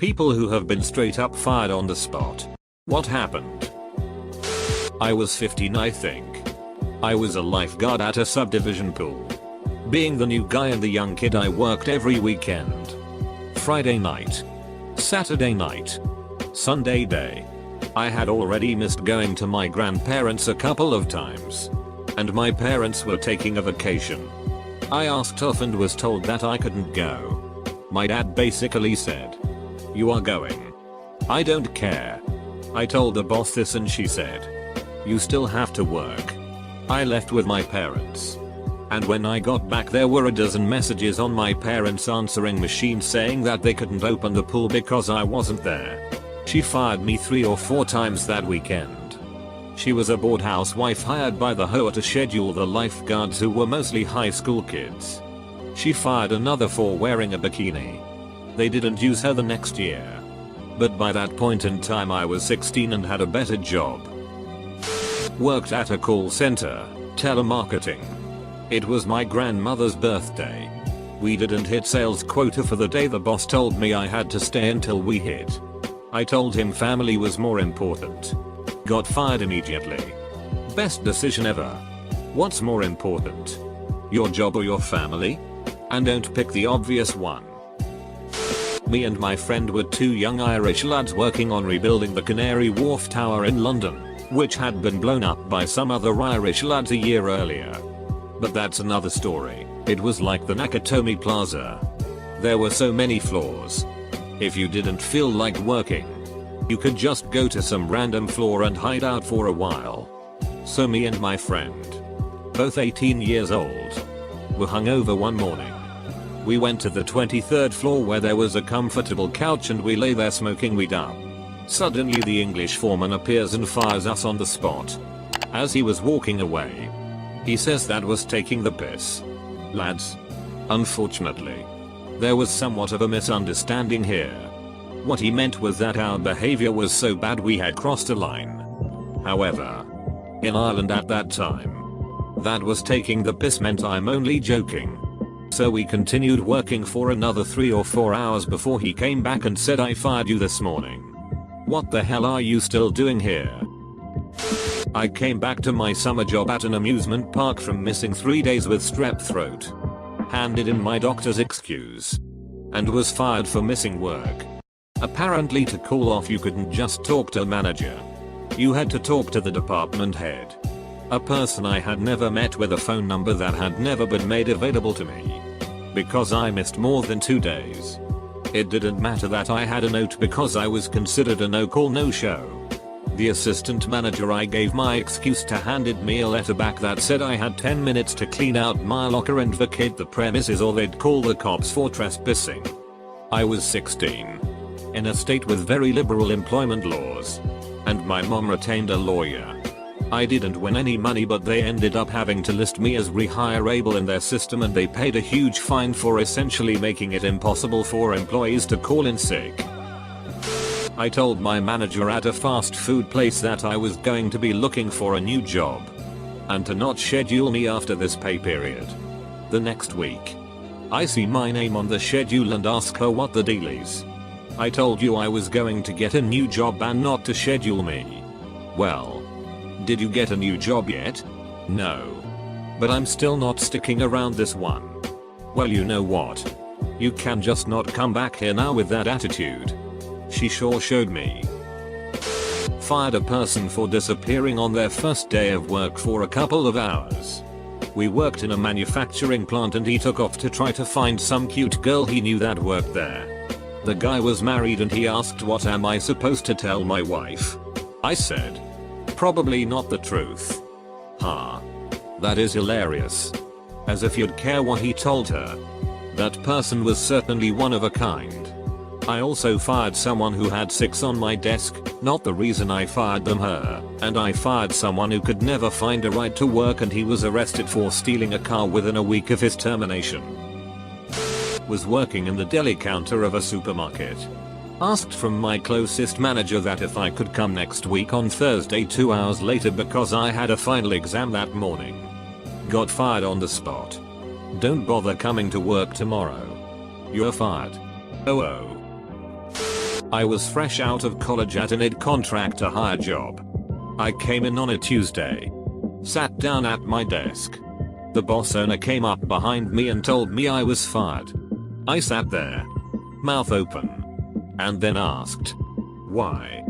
People who have been straight up fired on the spot. What happened? I was 15, I think. I was a lifeguard at a subdivision pool. Being the new guy and the young kid, I worked every weekend. Friday night, Saturday night, Sunday day. I had already missed going to my grandparents a couple of times. And my parents were taking a vacation. I asked off and was told that I couldn't go. My dad basically said, "You are going." I don't care. I told the boss this and she said, "You still have to work." I left with my parents. And when I got back, there were a dozen messages on my parents' answering machine saying that they couldn't open the pool because I wasn't there. She fired me 3 or 4 times that weekend. She was a bored housewife hired by the HOA to schedule the lifeguards, who were mostly high school kids. She fired another for wearing a bikini. They didn't use her the next year. But by that point in time I was 16 and had a better job. Worked at a call center, telemarketing. It was my grandmother's birthday. We didn't hit sales quota for the day. The boss told me I had to stay until we hit. I told him family was more important. Got fired immediately. Best decision ever. What's more important? Your job or your family? And don't pick the obvious one. Me and my friend were 2 young Irish lads working on rebuilding the Canary Wharf Tower in London, which had been blown up by some other Irish lads a year earlier. But that's another story. It was like the Nakatomi Plaza. There were so many floors. If you didn't feel like working, you could just go to some random floor and hide out for a while. So me and my friend, both 18 years old, were hungover one morning. We went to the 23rd floor where there was a comfortable couch and we lay there smoking weed up. Suddenly the English foreman appears and fires us on the spot. As he was walking away, he says that was taking the piss. Lads. Unfortunately, there was somewhat of a misunderstanding here. What he meant was that our behavior was so bad we had crossed a line. However, in Ireland at that time, that was taking the piss meant I'm only joking. So we continued working for another 3 or 4 hours before he came back and said, "I fired you this morning. What the hell are you still doing here?" I came back to my summer job at an amusement park from missing 3 days with strep throat. Handed in my doctor's excuse. And was fired for missing work. Apparently to call off you couldn't just talk to a manager. You had to talk to the department head. A person I had never met with a phone number that had never been made available to me. Because I missed more than 2 days. It didn't matter that I had a note because I was considered a no-call no-show. The assistant manager I gave my excuse to handed me a letter back that said I had 10 minutes to clean out my locker and vacate the premises or they'd call the cops for trespassing. I was 16. In a state with very liberal employment laws. And my mom retained a lawyer. I didn't win any money, but they ended up having to list me as rehireable in their system, and they paid a huge fine for essentially making it impossible for employees to call in sick. I told my manager at a fast food place that I was going to be looking for a new job. And to not schedule me after this pay period. The next week, I see my name on the schedule and ask her what the deal is. I told you I was going to get a new job and not to schedule me. Well, did you get a new job yet? No. But I'm still not sticking around this one. Well, you know what? You can just not come back here now with that attitude. She sure showed me. Fired a person for disappearing on their first day of work for a couple of hours. We worked in a manufacturing plant and he took off to try to find some cute girl he knew that worked there. The guy was married and he asked, "What am I supposed to tell my wife?" I said, "Probably not the truth." Ha. That is hilarious. As if you'd care what he told her. That person was certainly one of a kind. I also fired someone who had 6 on my desk, not the reason I fired them, her. And I fired someone who could never find a ride to work and he was arrested for stealing a car within a week of his termination. Was working in the deli counter of a supermarket. Asked from my closest manager that if I could come next week on Thursday 2 hours later because I had a final exam that morning. Got fired on the spot. Don't bother coming to work tomorrow. You're fired. Oh. I was fresh out of college at an contract to hire job. I came in on a Tuesday. Sat down at my desk. The boss owner came up behind me and told me I was fired. I sat there, mouth open, and then asked, why?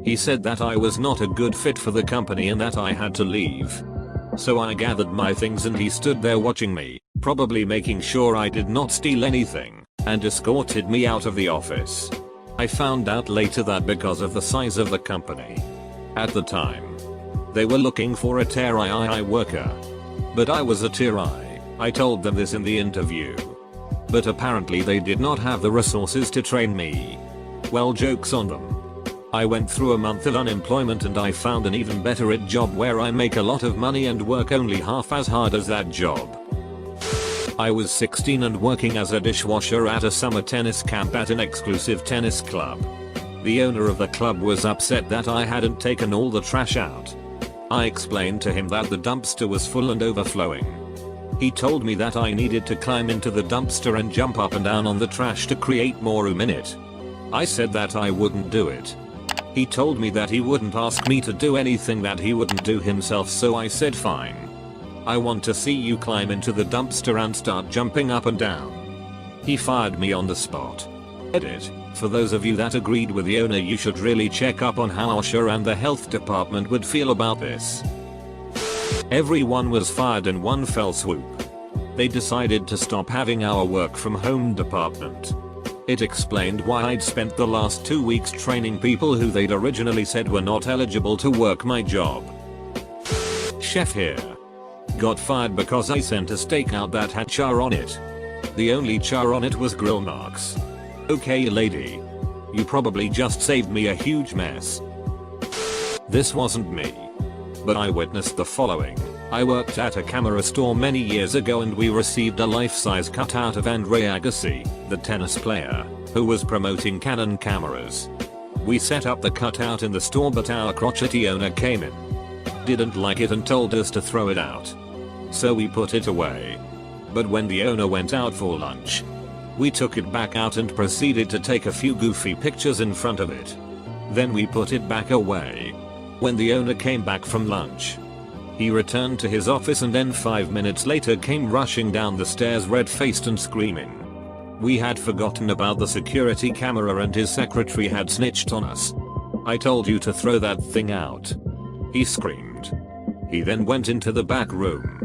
He said that I was not a good fit for the company and that I had to leave. So I gathered my things and he stood there watching me, probably making sure I did not steal anything, and escorted me out of the office. I found out later that because of the size of the company. At the time, they were looking for a tier III worker. But I was a tier I. I told them this in the interview. But apparently they did not have the resources to train me. Well, joke's on them. I went through a month of unemployment and I found an even better job where I make a lot of money and work only half as hard as that job. I was 16 and working as a dishwasher at a summer tennis camp at an exclusive tennis club. The owner of the club was upset that I hadn't taken all the trash out. I explained to him that the dumpster was full and overflowing. He told me that I needed to climb into the dumpster and jump up and down on the trash to create more room in it. I said that I wouldn't do it. He told me that he wouldn't ask me to do anything that he wouldn't do himself, so I said fine. I want to see you climb into the dumpster and start jumping up and down. He fired me on the spot. Edit. For those of you that agreed with the owner, you should really check up on how OSHA and the health department would feel about this. Everyone was fired in one fell swoop. They decided to stop having our work from home department. It explained why I'd spent the last 2 weeks training people who they'd originally said were not eligible to work my job. Chef here. Got fired because I sent a steak out that had char on it. The only char on it was grill marks. Okay lady. You probably just saved me a huge mess. This wasn't me. But I witnessed the following. I worked at a camera store many years ago and we received a life-size cutout of Andre Agassi, the tennis player, who was promoting Canon cameras. We set up the cutout in the store but our crotchety owner came in. Didn't like it and told us to throw it out. So we put it away. But when the owner went out for lunch, we took it back out and proceeded to take a few goofy pictures in front of it. Then we put it back away. When the owner came back from lunch, he returned to his office and then 5 minutes later came rushing down the stairs red-faced and screaming. We had forgotten about the security camera and his secretary had snitched on us. I told you to throw that thing out. He screamed. He then went into the back room,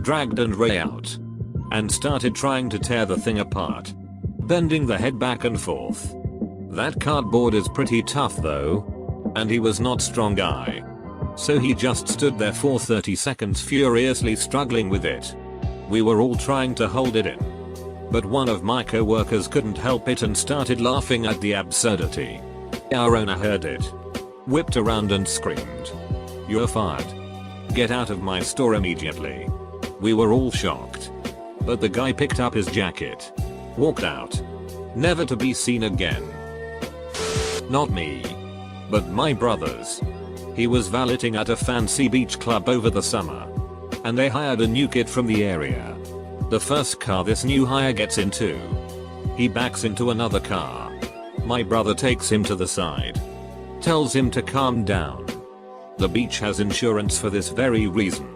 dragged Andre out, and started trying to tear the thing apart, bending the head back and forth. That cardboard is pretty tough though. And he was not strong guy. So he just stood there for 30 seconds furiously struggling with it. We were all trying to hold it in. But one of my co-workers couldn't help it and started laughing at the absurdity. Our owner heard it, whipped around and screamed, "You're fired. Get out of my store immediately." We were all shocked. But the guy picked up his jacket, walked out, never to be seen again. Not me. But my brothers. He was valeting at a fancy beach club over the summer. And they hired a new kid from the area. The first car this new hire gets into, he backs into another car. My brother takes him to the side. Tells him to calm down. The beach has insurance for this very reason.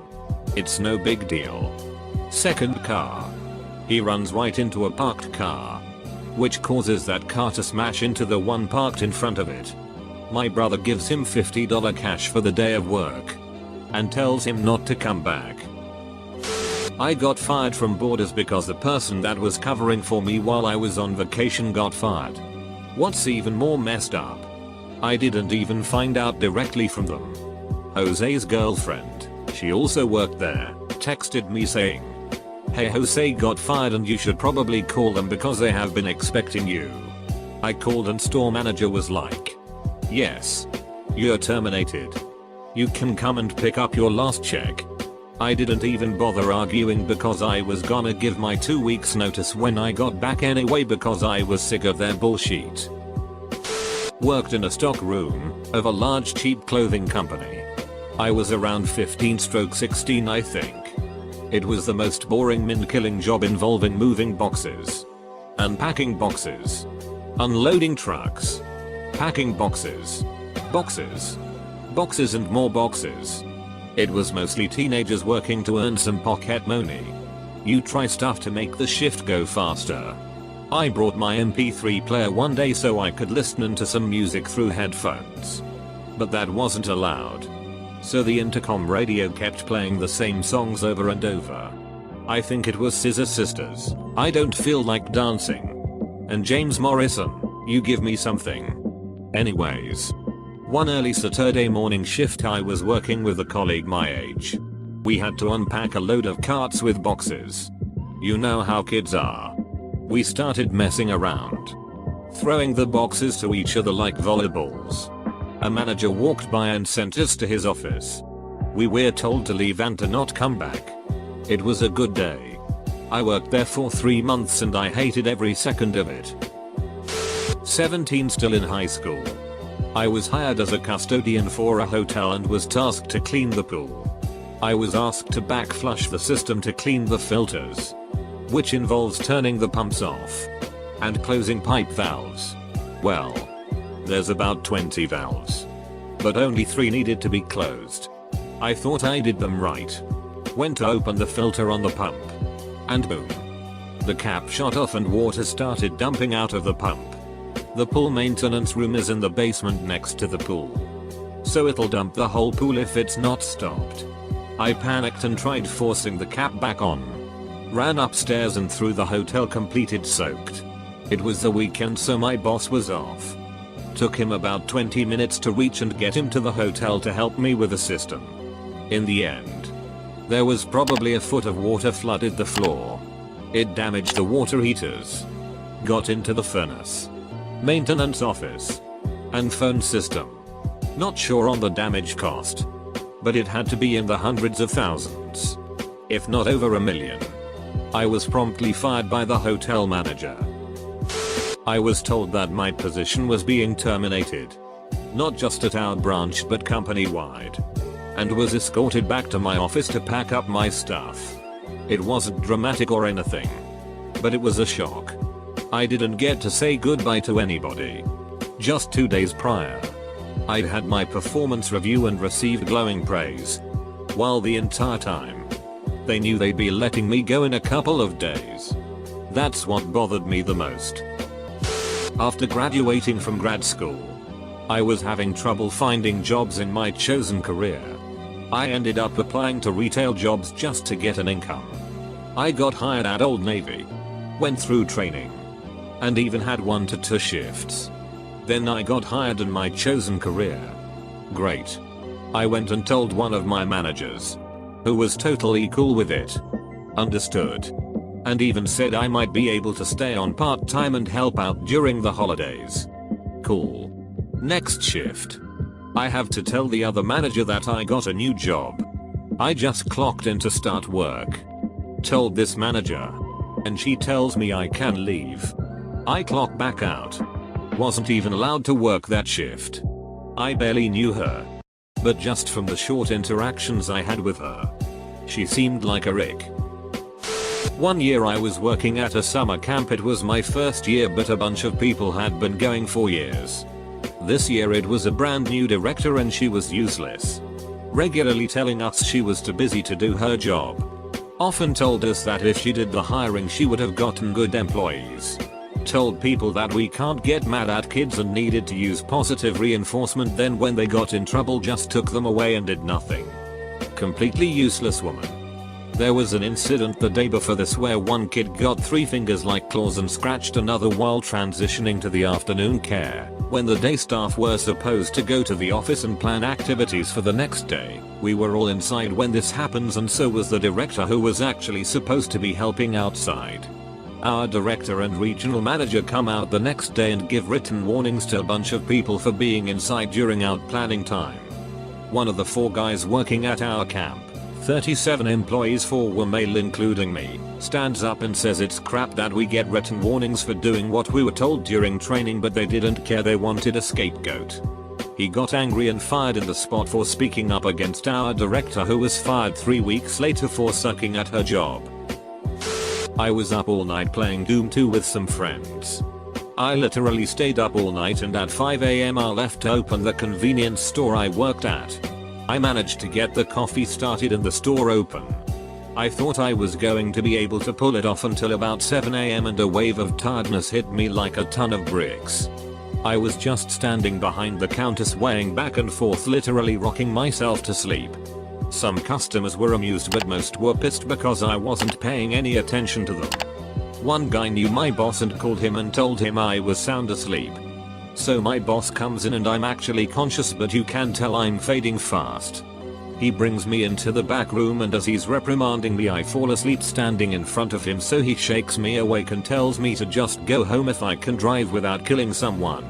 It's no big deal. Second car. He runs right into a parked car, which causes that car to smash into the one parked in front of it. My brother gives him $50 cash for the day of work and tells him not to come back. I got fired from Borders because the person that was covering for me while I was on vacation got fired. What's even more messed up, I didn't even find out directly from them. Jose's girlfriend, she also worked there, texted me saying, "Hey, Jose got fired and you should probably call them because they have been expecting you." I called and store manager was like, "Yes. You're terminated. You can come and pick up your last check." I didn't even bother arguing because I was gonna give my 2 weeks notice when I got back anyway because I was sick of their bullshit. Worked in a stock room of a large cheap clothing company. I was around 15/16 I think. It was the most boring min-killing job involving moving boxes, unpacking boxes, unloading trucks, Packing boxes. Boxes. Boxes and more boxes. It was mostly teenagers working to earn some pocket money. You try stuff to make the shift go faster. I brought my MP3 player one day so I could listen to some music through headphones. But that wasn't allowed. So the intercom radio kept playing the same songs over and over. I think it was Scissor Sisters, I Don't Feel Like Dancing. And James Morrison, You Give Me Something. Anyways. One early Saturday morning shift I was working with a colleague my age. We had to unpack a load of carts with boxes. You know how kids are. We started messing around. Throwing the boxes to each other like volleyballs. A manager walked by and sent us to his office. We were told to leave and to not come back. It was a good day. I worked there for 3 months and I hated every second of it. 17 still in high school. I was hired as a custodian for a hotel and was tasked to clean the pool. I was asked to backflush the system to clean the filters, which involves turning the pumps off and closing pipe valves. Well, there's about 20 valves, but only 3 needed to be closed. I thought I did them right. Went to open the filter on the pump, and boom. The cap shot off and water started dumping out of the pump. The pool maintenance room is in the basement next to the pool, so it'll dump the whole pool if it's not stopped. I panicked and tried forcing the cap back on. Ran upstairs and through the hotel completed soaked. It was the weekend so my boss was off. Took him about 20 minutes to reach and get him to the hotel to help me with the system. In the end, there was probably a foot of water flooded the floor. It damaged the water heaters, got into the furnace, maintenance office, and phone system. Not sure on the damage cost, but it had to be in the hundreds of thousands, if not over $1 million. I was promptly fired by the hotel manager. I was told that my position was being terminated, not just at our branch but company-wide, and was escorted back to my office to pack up my stuff. It wasn't dramatic or anything, but it was a shock. I didn't get to say goodbye to anybody. Just 2 days prior, I'd had my performance review and received glowing praise. While the entire time, they knew they'd be letting me go in a couple of days. That's what bothered me the most. After graduating from grad school, I was having trouble finding jobs in my chosen career. I ended up applying to retail jobs just to get an income. I got hired at Old Navy, went through training, and even had 1 to 2 shifts. Then I got hired in my chosen career. Great. I went and told one of my managers, who was totally cool with it. Understood. And even said I might be able to stay on part-time and help out during the holidays. Cool. Next shift. I have to tell the other manager that I got a new job. I just clocked in to start work. Told this manager, and she tells me I can leave. I clock back out. Wasn't even allowed to work that shift. I barely knew her, but just from the short interactions I had with her, she seemed like a rick. One year I was working at a summer camp. It was my first year, but a bunch of people had been going for years. This year it was a brand new director and she was useless. Regularly telling us she was too busy to do her job. Often told us that if she did the hiring she would have gotten good employees. Told people that we can't get mad at kids and needed to use positive reinforcement, then when they got in trouble just took them away and did nothing. Completely useless woman. There was an incident the day before this where one kid got 3 fingers like claws and scratched another while transitioning to the afternoon care. When the day staff were supposed to go to the office and plan activities for the next day, we were all inside when this happens, and so was the director, who was actually supposed to be helping outside. Our director and regional manager come out the next day and give written warnings to a bunch of people for being inside during out planning time. One of the 4 guys working at our camp, 37 employees, 4 were male including me, stands up and says it's crap that we get written warnings for doing what we were told during training, but they didn't care, they wanted a scapegoat. He got angry and fired in the spot for speaking up against our director, who was fired 3 weeks later for sucking at her job. I was up all night playing Doom 2 with some friends. I literally stayed up all night and at 5 AM I left to open the convenience store I worked at. I managed to get the coffee started and the store open. I thought I was going to be able to pull it off until about 7 AM and a wave of tiredness hit me like a ton of bricks. I was just standing behind the counter swaying back and forth, literally rocking myself to sleep. Some customers were amused but most were pissed because I wasn't paying any attention to them. One guy knew my boss and called him and told him I was sound asleep. So my boss comes in and I'm actually conscious, but you can tell I'm fading fast. He brings me into the back room and as he's reprimanding me I fall asleep standing in front of him, so he shakes me awake and tells me to just go home if I can drive without killing someone.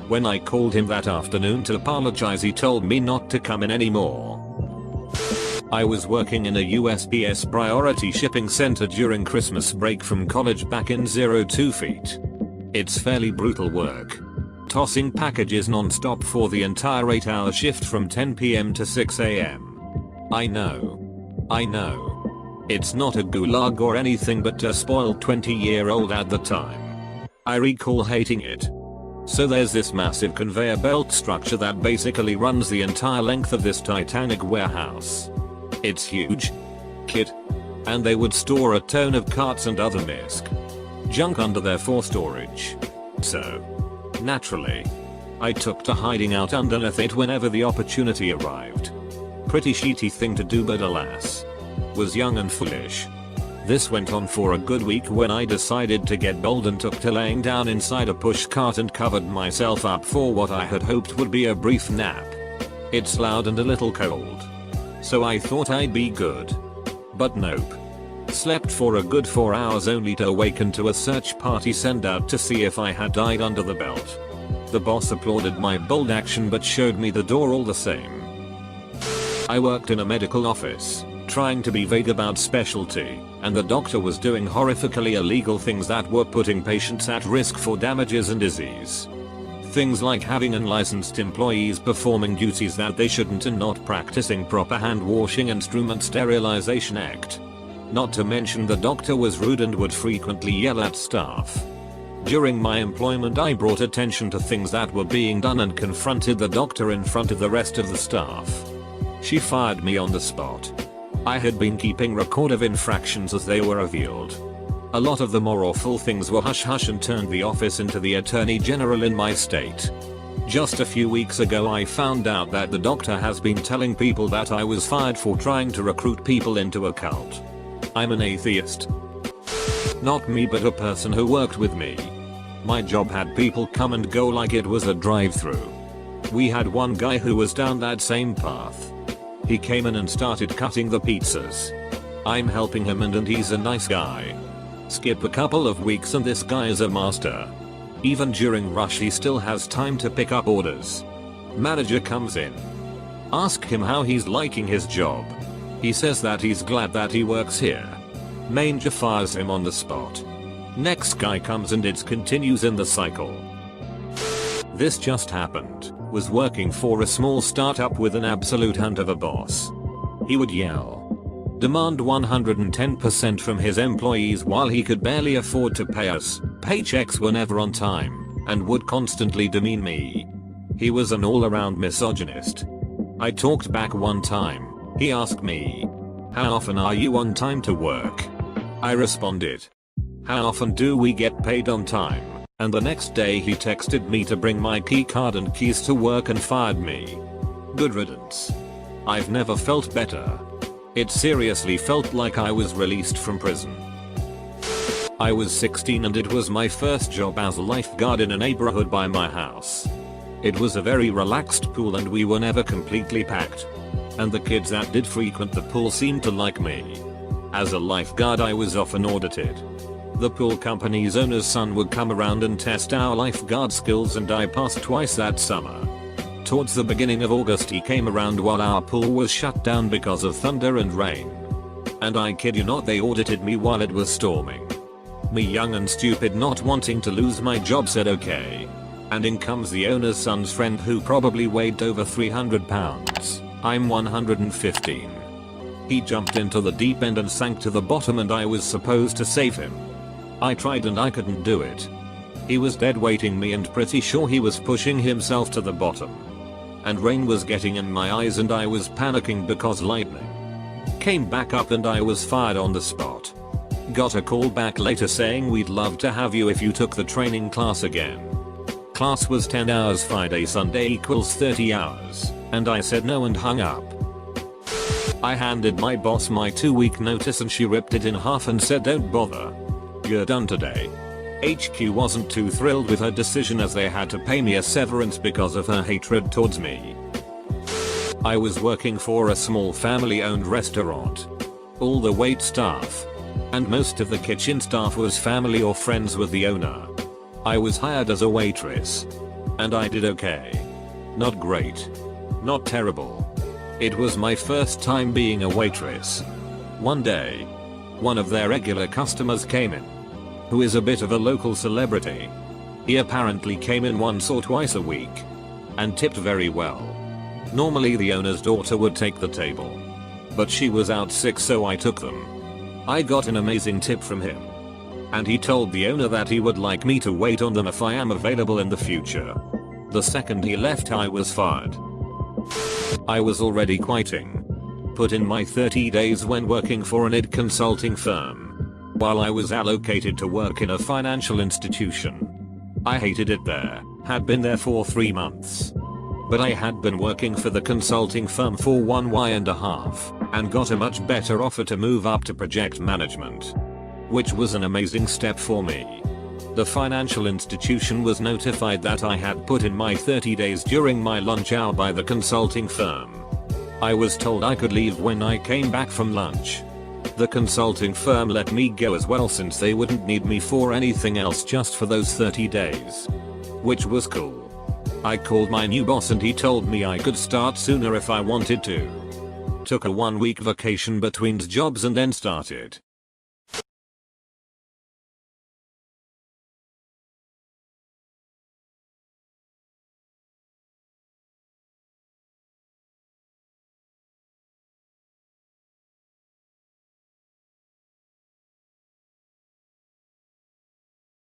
When I called him that afternoon to apologize, he told me not to come in anymore. I was working in a USPS priority shipping center during Christmas break from college back in 02 feet. It's fairly brutal work. Tossing packages non-stop for the entire 8-hour shift from 10 PM to 6 AM. I know. It's not a gulag or anything, but a spoiled 20-year-old at the time. I recall hating it. So there's this massive conveyor belt structure that basically runs the entire length of this Titanic warehouse. It's huge. Kid. And they would store a ton of carts and other junk under there for storage. So, naturally, I took to hiding out underneath it whenever the opportunity arrived. Pretty shitty thing to do, but alas, was young and foolish. This went on for a good week when I decided to get bold and took to laying down inside a push cart and covered myself up for what I had hoped would be a brief nap. It's loud and a little cold, so I thought I'd be good. But nope. Slept for a good 4 hours only to awaken to a search party send out to see if I had died under the belt. The boss applauded my bold action but showed me the door all the same. I worked in a medical office, trying to be vague about specialty, and the doctor was doing horrifically illegal things that were putting patients at risk for damages and disease. Things like having unlicensed employees performing duties that they shouldn't and not practicing proper hand washing and instrument sterilization act. Not to mention the doctor was rude and would frequently yell at staff. During my employment I brought attention to things that were being done and confronted the doctor in front of the rest of the staff. She fired me on the spot. I had been keeping record of infractions as they were revealed. A lot of the more awful things were hush hush and turned the office into the attorney general in my state. Just a few weeks ago I found out that the doctor has been telling people that I was fired for trying to recruit people into a cult. I'm an atheist. Not me, but a person who worked with me. My job had people come and go like it was a drive-through. We had one guy who was down that same path. He came in and started cutting the pizzas. I'm helping him and he's a nice guy. Skip a couple of weeks and this guy is a master. Even during rush he still has time to pick up orders. Manager comes in. Ask him how he's liking his job. He says that he's glad that he works here. Manager fires him on the spot. Next guy comes and it continues in the cycle. This just happened. Was working for a small startup with an absolute hunt of a boss. He would yell, demand 110% from his employees while he could barely afford to pay us. Paychecks were never on time, and would constantly demean me. He was an all-around misogynist. I talked back one time. He asked me, "How often are you on time to work?" I responded, "How often do we get paid on time?" And the next day he texted me to bring my key card and keys to work and fired me. Good riddance. I've never felt better. It seriously felt like I was released from prison. I was 16 and it was my first job as a lifeguard in a neighborhood by my house. It was a very relaxed pool and we were never completely packed. And the kids that did frequent the pool seemed to like me. As a lifeguard I was often audited. The pool company's owner's son would come around and test our lifeguard skills and I passed twice that summer. Towards the beginning of August he came around while our pool was shut down because of thunder and rain. And I kid you not, they audited me while it was storming. Me, young and stupid, not wanting to lose my job, said okay. And in comes the owner's son's friend who probably weighed over 300 pounds. I'm 115. He jumped into the deep end and sank to the bottom and I was supposed to save him. I tried and I couldn't do it. He was dead waiting me and pretty sure he was pushing himself to the bottom. And rain was getting in my eyes and I was panicking because lightning came back up and I was fired on the spot. Got a call back later saying we'd love to have you if you took the training class again. Class was 10 hours Friday Sunday equals 30 hours, and I said no and hung up. I handed my boss my 2-week notice and she ripped it in half and said don't bother. You're done today. HQ wasn't too thrilled with her decision as they had to pay me a severance because of her hatred towards me. I was working for a small family-owned restaurant. All the wait staff and most of the kitchen staff was family or friends with the owner. I was hired as a waitress. And I did okay. Not great. Not terrible. It was my first time being a waitress. One day, one of their regular customers came in, who is a bit of a local celebrity. He apparently came in once or twice a week and tipped very well. Normally the owner's daughter would take the table, but she was out sick so I took them. I got an amazing tip from him, and he told the owner that he would like me to wait on them if I am available in the future. The second he left I was fired. I was already quitting. Put in my 30 days when working for an id consulting firm, while I was allocated to work in a financial institution. I hated it there, had been there for 3 months. But I had been working for the consulting firm for 1.5 and got a much better offer to move up to project management, which was an amazing step for me. The financial institution was notified that I had put in my 30 days during my lunch hour by the consulting firm. I was told I could leave when I came back from lunch. The consulting firm let me go as well since they wouldn't need me for anything else just for those 30 days. Which was cool. I called my new boss and he told me I could start sooner if I wanted to. Took a 1-week vacation between jobs and then started.